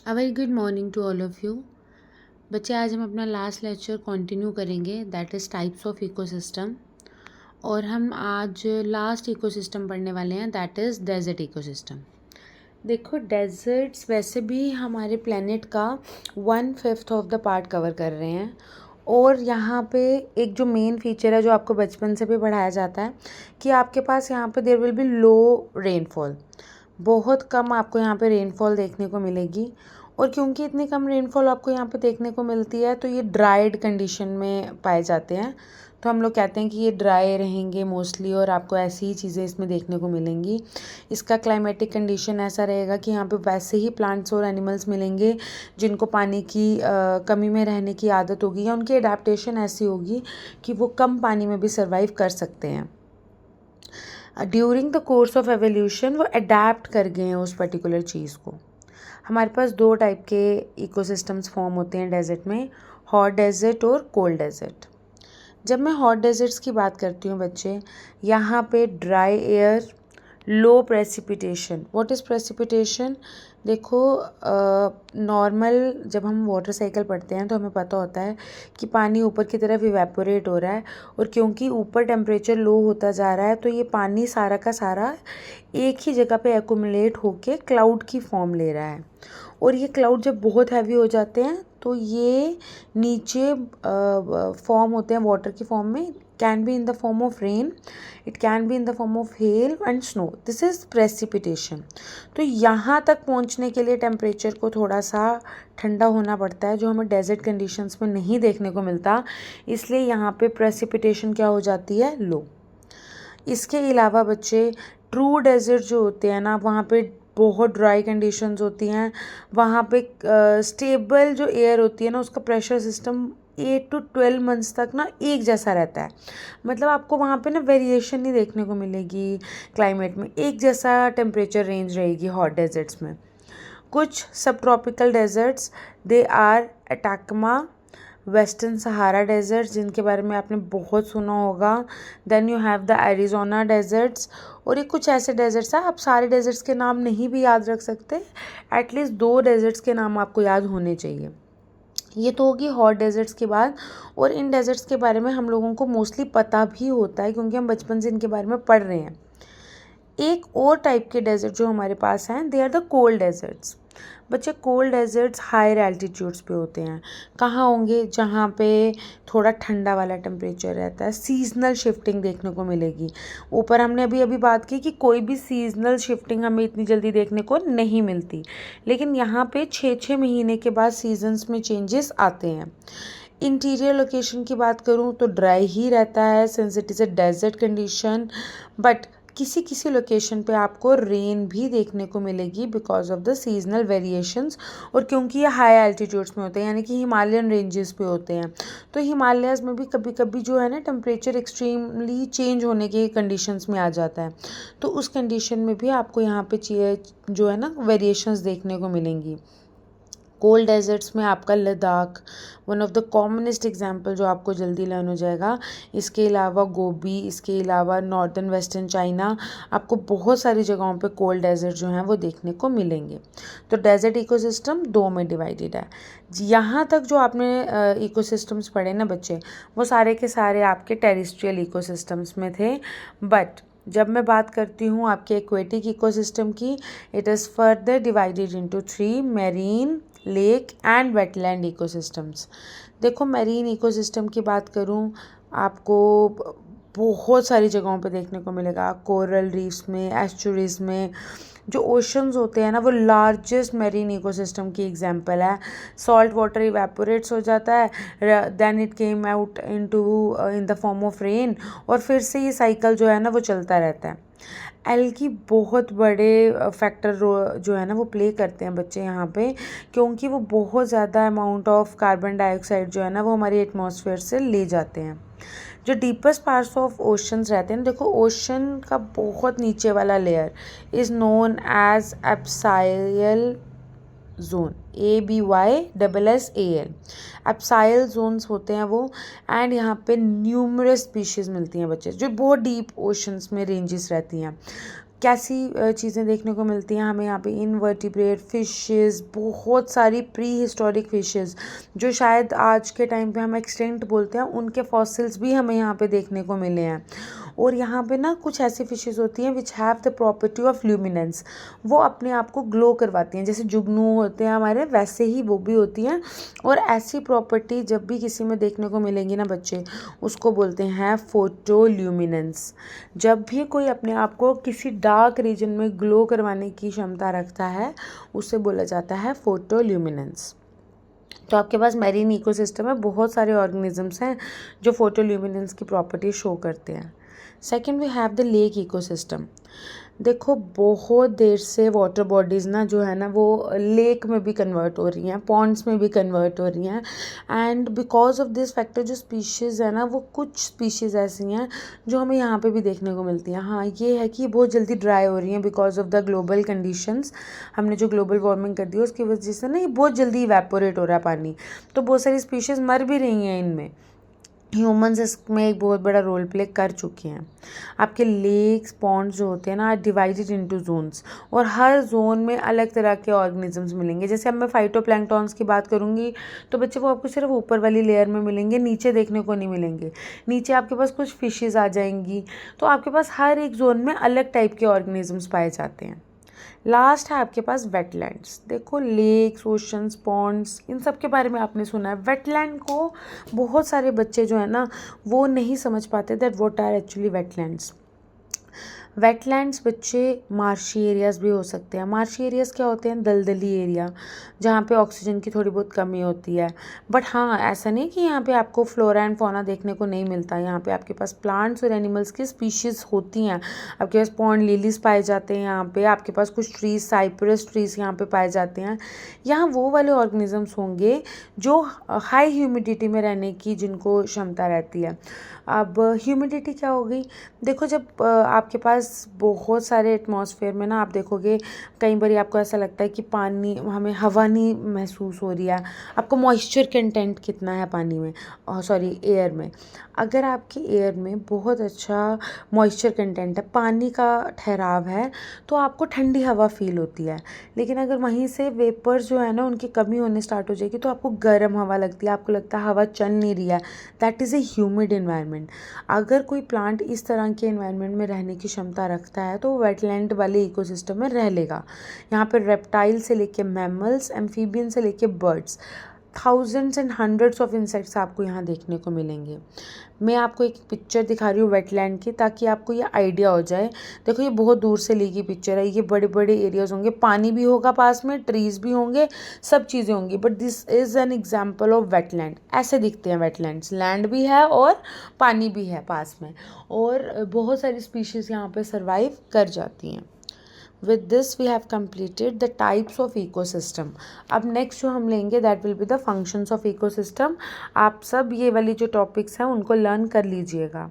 A very good morning to all of you. बच्चे, आज हम अपना लास्ट लेक्चर कंटिन्यू करेंगे, that is types of ecosystem. और हम आज लास्ट इकोसिस्टम पढ़ने वाले हैं, दैट इज़ डेजर्ट इकोसिस्टम। देखो, डेजर्ट्स वैसे भी हमारे प्लेनेट का 1/5 ऑफ द पार्ट कवर कर रहे हैं। और यहाँ पे एक जो मेन फीचर है जो आपको बचपन से भी पढ़ाया जाता है कि आपके पास यहाँ पे there will be low rainfall. बहुत कम आपको यहाँ पे रेनफॉल देखने को मिलेगी। और क्योंकि इतनी कम रेनफॉल आपको यहाँ पे देखने को मिलती है तो ये ड्राइड कंडीशन में पाए जाते हैं। तो हम लोग कहते हैं कि ये ड्राई रहेंगे मोस्टली, और आपको ऐसी ही चीज़ें इसमें देखने को मिलेंगी। इसका क्लाइमेटिक कंडीशन ऐसा रहेगा कि यहाँ पे वैसे ही प्लांट्स और एनिमल्स मिलेंगे जिनको पानी की कमी में रहने की आदत होगी, या उनकी एडाप्टेशन ऐसी होगी कि वो कम पानी में भी सर्वाइव कर सकते हैं। During the course of evolution वो अडेप्ट कर गए हैं उस पर्टिकुलर चीज़ को। हमारे पास दो टाइप के इकोसिस्टम्स फॉर्म होते हैं डेजर्ट में, हॉट डेजर्ट और कोल्ड डेजर्ट। जब मैं हॉट डेजर्ट्स की बात करती हूँ बच्चे, यहाँ पे dry air, low precipitation. What is precipitation? देखो, नॉर्मल जब हम वाटर साइकिल पढ़ते हैं तो हमें पता होता है कि पानी ऊपर की तरफ इवेपोरेट हो रहा है, और क्योंकि ऊपर टेम्परेचर लो होता जा रहा है तो ये पानी सारा का सारा एक ही जगह पे एक्यूमुलेट होके क्लाउड की फॉर्म ले रहा है। और ये क्लाउड जब बहुत हैवी हो जाते हैं तो ये नीचे फॉर्म होते हैं वाटर की फॉर्म में। Can be in the form of rain, it can be in the form of hell and snow. This is precipitation. तो यहाँ तक पहुँचने के लिए टेम्परेचर को थोड़ा सा ठंडा होना पड़ता है, जो हमें डेजर्ट कंडीशंस में नहीं देखने को मिलता। इसलिए यहाँ पे प्रेसिपिटेशन क्या हो जाती है? लो। इसके अलावा बच्चे, ट्रू डेजर्ट जो होते हैं ना, वहाँ पे बहुत ड्राई कंडीशंस होती हैं। वहाँ पे स्टेबल जो एयर होती है ना, उसका प्रेशर सिस्टम 8 to 12 मंथ्स तक ना एक जैसा रहता है। मतलब आपको वहाँ पे ना वेरिएशन नहीं देखने को मिलेगी क्लाइमेट में, एक जैसा टेम्परेचर रेंज रहेगी हॉट डेजर्ट्स में। कुछ subtropical deserts, they are Atacama, western Sahara desert, जिनके बारे में आपने बहुत सुना होगा। Then you have the Arizona deserts. और ये कुछ ऐसे डेजर्ट्स हैं, आप सारे डेजर्ट्स के नाम नहीं भी याद रख सकते, एटलीस्ट 2 डेजर्ट्स के नाम आपको याद होने चाहिए। ये तो होगी हॉट डेजर्ट्स की बात। और इन डेजर्ट्स के बारे में हम लोगों को मोस्टली पता भी होता है क्योंकि हम बचपन से इनके बारे में पढ़ रहे हैं। एक और टाइप के डेजर्ट जो हमारे पास हैं, they are the cold deserts. बच्चे, कोल्ड डेजर्ट्स हायर एल्टीट्यूड्स पे होते हैं। कहाँ होंगे? जहाँ पे थोड़ा ठंडा वाला टेम्परेचर रहता है। सीजनल शिफ्टिंग देखने को मिलेगी। ऊपर हमने अभी अभी बात की कि कोई भी सीजनल शिफ्टिंग हमें इतनी जल्दी देखने को नहीं मिलती, लेकिन यहाँ पे 6-6 महीने के बाद सीजन्स में चेंजेस आते हैं। इंटीरियर लोकेशन की बात करूँ तो ड्राई ही रहता है, since it is a desert condition. But किसी किसी लोकेशन पे आपको रेन भी देखने को मिलेगी because of the seasonal variations. और क्योंकि ये हाई एल्टीट्यूड्स में होते हैं, यानी कि हिमालयन रेंजेस पे होते हैं, तो हिमालयाज़ में भी कभी कभी जो है ना टेम्परेचर एक्सट्रीमली चेंज होने के कंडीशंस में आ जाता है। तो उस कंडीशन में भी आपको यहाँ पे जो है ना वेरिएशंस देखने को मिलेंगी। कोल्ड डेजर्ट्स में आपका Ladakh one of the commonest example जो आपको जल्दी लर्न हो जाएगा। इसके अलावा गोबी, इसके अलावा नॉर्दर्न वेस्टर्न चाइना, आपको बहुत सारी जगहों पे कोल्ड डेजर्ट जो हैं वो देखने को मिलेंगे। तो डेजर्ट इकोसिस्टम 2 में डिवाइडेड है। यहाँ तक जो आपने इकोसिस्टम्स पढ़े ना बच्चे, वो सारे के सारे आपके टेरेस्ट्रियल इकोसिस्टम्स में थे। बट जब मैं बात करती हूँ आपके एक्वेटिक इकोसिस्टम की, it is further divided into 3, marine, lake and wetland ecosystems. देखो, मैरीन इकोसिस्टम की बात करूँ, आपको बहुत सारी जगहों पे देखने को मिलेगा। कोरल रीफ्स में, एस्चुरीज में। जो ओशंस होते हैं ना, वो लार्जेस्ट मैरीन इकोसिस्टम की एग्जांपल है। सॉल्ट वाटर इवेपोरेट्स हो जाता है, then it came out in the form of rain, और फिर से ये साइकिल जो है ना वो चलता रहता है। एल्गी बहुत बड़े फैक्टर जो है ना वो प्ले करते हैं बच्चे यहाँ पे, क्योंकि वो बहुत ज़्यादा अमाउंट ऑफ कार्बन डाइऑक्साइड जो है ना वो हमारी एटमॉस्फेयर से ले जाते हैं। जो डीपेस्ट पार्ट्स ऑफ ओशंस रहते हैं, देखो ओशन का बहुत नीचे वाला layer is known as abyssal zone, ABYSSAL। Abyssal zones होते हैं वो। एंड यहाँ पे न्यूमरस स्पीशीज़ मिलती हैं बच्चे, जो बहुत डीप ओशंस में रेंजेस रहती हैं। कैसी चीज़ें देखने को मिलती हैं हमें यहाँ पे, इनवर्टिब्रेट फिशेस, बहुत सारी प्री हिस्टोरिक फिशेस जो शायद आज के टाइम पे हम एक्सटिंक्ट बोलते हैं, उनके फॉसिल्स भी हमें यहाँ पे देखने को मिले हैं। और यहाँ पे ना कुछ ऐसी फिशेस होती हैं which have the property of luminance, वो अपने आप को ग्लो करवाती हैं, जैसे जुगनू होते हैं हमारे वैसे ही वो भी होती हैं। और ऐसी प्रॉपर्टी जब भी किसी में देखने को मिलेंगी ना बच्चे, उसको बोलते हैं फोटोल्यूमिनेंस। जब भी कोई अपने आप को किसी डार्क रीजन में ग्लो करवाने की क्षमता रखता है, उसे बोला जाता है फोटोल्यूमिनेंस। तो आपके पास मैरीन इकोसिस्टम में बहुत सारे ऑर्गेनिजम्स हैं जो फोटोल्यूमिनेंस की प्रॉपर्टी शो करते हैं। Second we have the lake ecosystem. देखो बहुत देर से वाटर बॉडीज़ ना जो है ना वो लेक में भी कन्वर्ट हो रही हैं, पॉन्ड्स में भी कन्वर्ट हो रही हैं। And because of this factor जो स्पीशीज़ है ना, वो कुछ स्पीशीज़ ऐसी हैं जो हमें यहाँ पे भी देखने को मिलती हैं। हाँ, ये है कि बहुत जल्दी ड्राई हो रही हैं because of the global conditions. हमने जो ग्लोबल वार्मिंग कर दी है उसकी वजह से ना ये बहुत जल्दी इवेपोरेट हो रहा है पानी, तो बहुत सारी स्पीशीज़ मर भी रही हैं इनमें। ह्यूमंस इसमें एक बहुत बड़ा रोल प्ले कर चुके हैं। आपके लेक्स पॉन्ड्स जो होते हैं ना, डिवाइडेड इनटू जोन्स, और हर जोन में अलग तरह के ऑर्गेनिजम्स मिलेंगे। जैसे अब मैं फाइटोप्लैंक्टॉन्स की बात करूँगी तो बच्चे वो आपको सिर्फ ऊपर वाली लेयर में मिलेंगे, नीचे देखने को नहीं मिलेंगे। नीचे आपके पास कुछ फिशेज़ आ जाएंगी, तो आपके पास हर एक जोन में अलग टाइप के ऑर्गेनिजम्स पाए जाते हैं। लास्ट है आपके पास वेटलैंड्स। देखो लेक्स, ओशंस, पॉन्ड्स, इन सब के बारे में आपने सुना है। वेटलैंड को बहुत सारे बच्चे जो है ना वो नहीं समझ पाते that what are actually wetlands. Wetlands बच्चे मार्शी एरियाज़ भी हो सकते हैं। मार्शी एरियाज़ क्या होते हैं? दलदली एरिया जहाँ पे ऑक्सीजन की थोड़ी बहुत कमी होती है। बट हाँ, ऐसा नहीं कि यहाँ पे आपको फ्लोरा एंड फौना देखने को नहीं मिलता। यहाँ पे आपके पास प्लांट्स और एनिमल्स की स्पीशीज़ होती हैं। आपके पास पॉन्ड लिलीज पाए जाते हैं यहाँ पे, आपके पास कुछ ट्रीज, साइप्रस ट्रीज यहाँ पे पाए जाते हैं। यहाँ वो वाले ऑर्गेनिजम्स होंगे जो हाई ह्यूमिडिटी में रहने की जिनको क्षमता रहती है। अब ह्यूमिडिटी क्या हो गई? देखो जब आपके पास बहुत सारे एटमॉस्फेयर में ना आप देखोगे कई बार आपको ऐसा लगता है कि पानी, हमें हवा नहीं महसूस हो रही है। आपको मॉइस्चर कंटेंट कितना है पानी में, सॉरी एयर में। अगर आपके एयर में बहुत अच्छा मॉइस्चर कंटेंट है, पानी का ठहराव है, तो आपको ठंडी हवा फील होती है। लेकिन अगर वहीं से वेपर जो है ना उनकी कमी होने स्टार्ट हो जाएगी तो आपको गर्म हवा लगती है, आपको लगता है हवा चल नहीं रही है। That is a humid environment. अगर कोई प्लांट इस तरह के एनवायरनमेंट में रहने की क्षमता रखता है तो वो वेटलैंड वाले इकोसिस्टम में रह लेगा। यहाँ पर रेप्टाइल से लेके मैमल्स, एम्फीबियन से लेके birds, thousands and hundreds of insects आपको यहाँ देखने को मिलेंगे। मैं आपको एक पिक्चर दिखा रही हूँ वेटलैंड की, ताकि आपको ये आइडिया हो जाए। देखो ये बहुत दूर से ली गई पिक्चर है। ये बड़े बड़े एरियाज होंगे, पानी भी होगा पास में, ट्रीज भी होंगे, सब चीज़ें होंगी, but this is an example of wetland. ऐसे दिखते हैं वेटलैंड्स, लैंड भी है और पानी भी है पास में, और बहुत सारी स्पीशीज़ यहाँ पे सर्वाइव कर जाती हैं। With this we have completed the types of ecosystem. अब नेक्स्ट जो हम लेंगे that will be the functions of ecosystem. आप सब ये वाली जो टॉपिक्स हैं उनको लर्न कर लीजिएगा।